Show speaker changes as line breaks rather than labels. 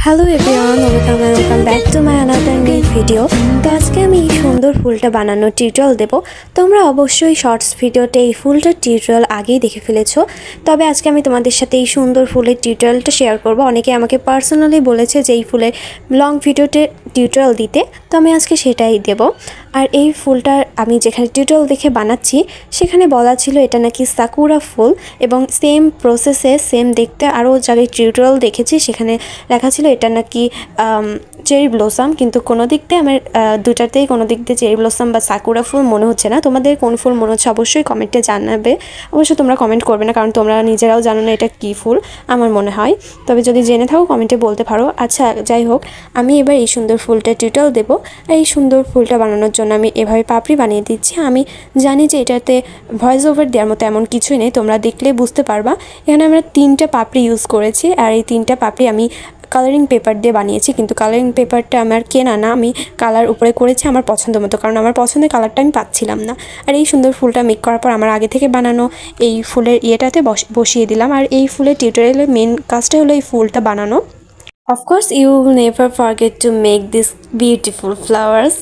Hello everyone, welcome back to my another new video. তো আজকে আমি এই সুন্দর ফুলটা বানানোর টিউটোরিয়াল দেব। তোমরা অবশ্যই শর্টস ভিডিওতে এই ফুলটার টিউটোরিয়াল আগেই দেখে ফেলেছো, তবে আজকে আমি তোমাদের সাথে এই সুন্দর ফুলের টিউটোরিয়ালটা শেয়ার করব। অনেকে আমাকে পার্সোনালি বলেছে যে এই ফুলের লং ভিডিওতে টিউটোরিয়াল দিতে, তো আমি আজকে সেটাই দেব। আর এই ফুলটার আমি যেখানে টিউটোরিয়াল দেখে বানাচ্ছি সেখানে বলা ছিল এটা নাকি সাকুরা ফুল, এবং সেম প্রসেসে সেম দেখতে আরও জায়গায় টিউটোরিয়াল দেখেছি সেখানে লেখা ছিল এটা নাকি চেরি ব্লসম, কিন্তু কোনো দিক দিয়ে আমার দুটাতেই কোনো দিক দিয়ে চেরি ব্লসম বা সাকুরা ফুল মনে হচ্ছে না। তোমাদের কোন ফুল মনে হচ্ছে অবশ্যই কমেন্টে জানাবে। অবশ্যই তোমরা কমেন্ট করবে না, কারণ তোমরা নিজেরাও জানো না এটা কী ফুল আমার মনে হয়। তবে যদি জেনে থাকো কমেন্টে বলতে পারো। আচ্ছা, যাই হোক, আমি এবার এই সুন্দর ফুলটা টিউটোরিয়াল দেবো। এই সুন্দর ফুলটা বানানোর জন্য আমি এভাবে পাপড়ি বানিয়ে দিচ্ছি। আমি জানি যে এটাতে ভয়েস ওভার দেওয়ার মতো এমন কিছুই নেই, তোমরা দেখলে বুঝতে পারবা। এখানে আমরা 3টা পাপড়ি ইউজ করেছি, আর এই 3টা পাপড়ি আমি কালারিং পেপার দিয়ে বানিয়েছি, কিন্তু কালারিং পেপারটা আমার কেনা না, আমি কালার উপরে করেছি আমার পছন্দ মতো, কারণ আমার পছন্দের কালারটা আমি পাচ্ছিলাম না। আর এই সুন্দর ফুলটা মেক করার পর আমার আগে থেকে বানানো এই ফুলের ইয়েটাতে বসিয়ে দিলাম। আর এই ফুলের টিউটোরিয়ালের মেন কাজটা হলো এই ফুলটা বানানো। Of course, you will never forget to make these beautiful flowers.